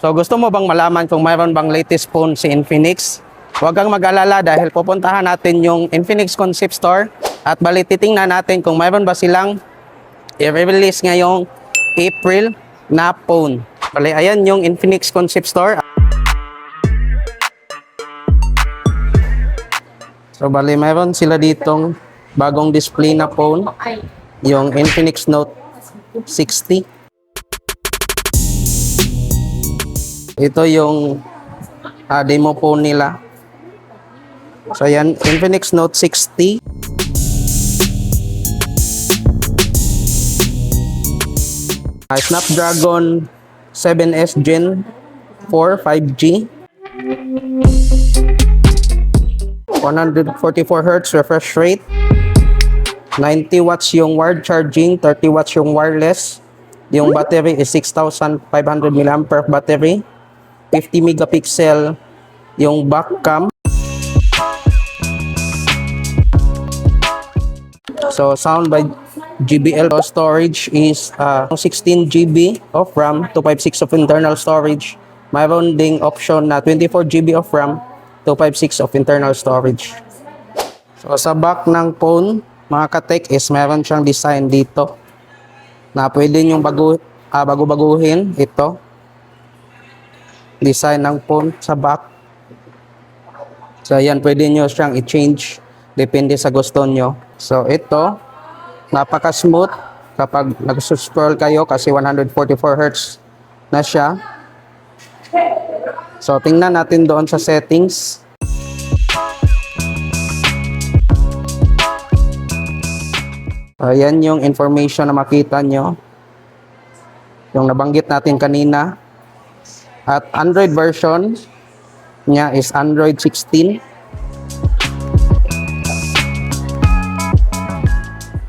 So gusto mo bang malaman kung mayroon bang latest phone si Infinix? Huwag kang mag-alala dahil pupuntahan natin yung Infinix Concept Store at bali titingnan natin kung mayroon ba silang i-release ngayong April na phone. Bali ayan yung Infinix Concept Store. So bali mayroon sila ditong bagong display na phone, yung Infinix Note 60. Ito yung demo phone nila. So yan, Infinix Note 60. Snapdragon 7S Gen 4 5G. 144Hz refresh rate. 90 watts yung wired charging, 30 watts yung wireless. Yung battery is 6,500 mAh battery. 50 megapixel yung back cam. So sound by JBL. Storage is 16 GB of RAM, 256 of internal storage. Mayroon ding option na 24 GB of RAM, 256 of internal storage. So sa back ng phone, mga ka-tech, is meron siyang design dito na pwede nyong bago-baguhin. Ito design ng phone sa back. So yan, pwede nyo siyang i-change depende sa gusto nyo. So ito, napaka-smooth kapag nag-scroll kayo kasi 144Hz na siya. So tingnan natin doon sa settings. Ayan yung information na makita nyo. Yung nabanggit natin kanina. At Android version niya is Android 16.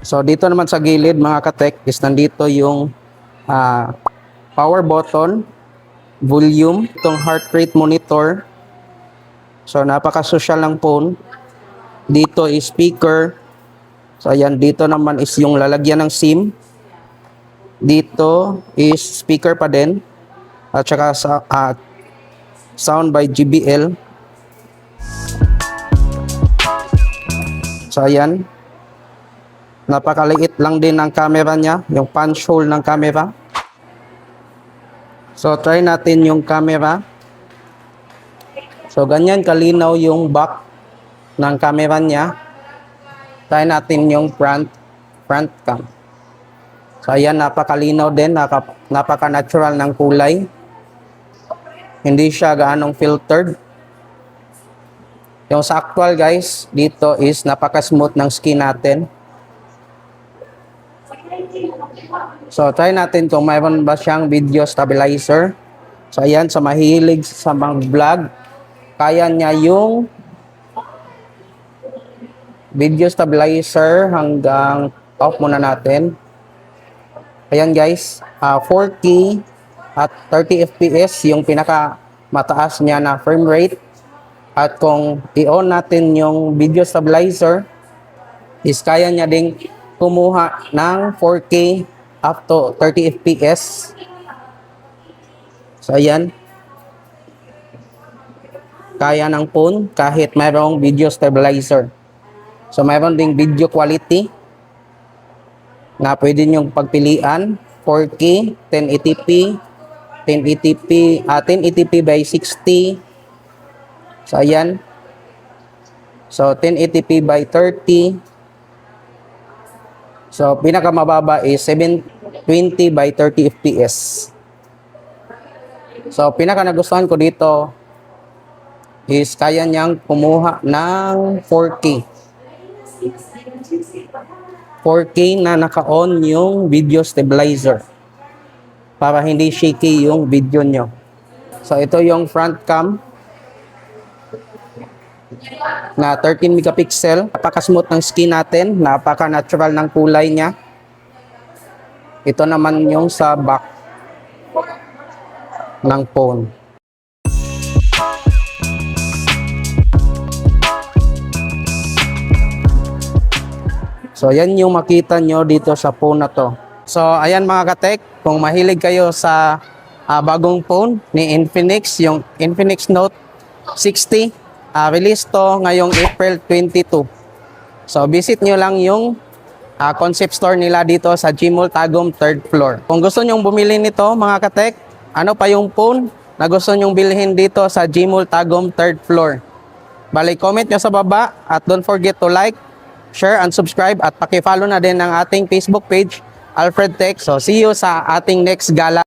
So dito naman sa gilid mga ka-tech is nandito yung power button, volume, itong heart rate monitor. So napaka-social ng phone. Dito is speaker. So ayan, dito naman is yung lalagyan ng SIM. Dito is speaker pa din. At saka sound by JBL. So ayan, napakaliit lang din ang camera niya, yung punch hole ng camera. So try natin yung camera. So ganyan kalinaw yung back ng camera niya. Try natin yung front cam. So ayan, napakalinaw din, napaka-natural ng kulay. Hindi siya gaanong filtered. Yung sa actual guys, dito is napaka-smooth ng skin natin. So try natin kung mayroon ba siyang video stabilizer. So ayan, sa mahilig sa mga vlog, kaya niya yung video stabilizer hanggang off muna natin. Ayan guys, 4K at 30 FPS yung pinaka mataas niya na frame rate. At kung i-on natin yung video stabilizer, is kaya niya ding kumuha ng 4K up to 30 FPS. So ayan, kaya ng phone kahit mayroong video stabilizer. So mayroon ding video quality na pwede nyong pagpilian, 4K, 1080p, 1080p by 60. So ayan. So 1080p by 30. So pinakamababa is 720 by 30 FPS. So pinaka nagustuhan ko dito is kaya niyang kumuha ng 4K. 4K na naka-on yung video stabilizer para hindi shaky yung video nyo. So ito yung front cam na 13 megapixel. Napaka-smooth ng skin natin, napaka-natural ng kulay niya. Ito naman yung sa back ng phone. So yan yung makita nyo dito sa phone na to. So ayan mga ka-tech, kung mahilig kayo sa bagong phone ni Infinix, yung Infinix Note 60. Release to ngayong April 22. So visit nyo lang yung concept store nila dito sa Gmall Tagum 3rd floor. Kung gusto nyong bumili nito mga katek, ano pa yung phone na gusto nyong bilhin dito sa Gmall Tagum 3rd floor? Bali, comment nyo sa baba at don't forget to like, share, and subscribe at paki-follow na din ng ating Facebook page, Alfred Tech. So see you sa ating next gala.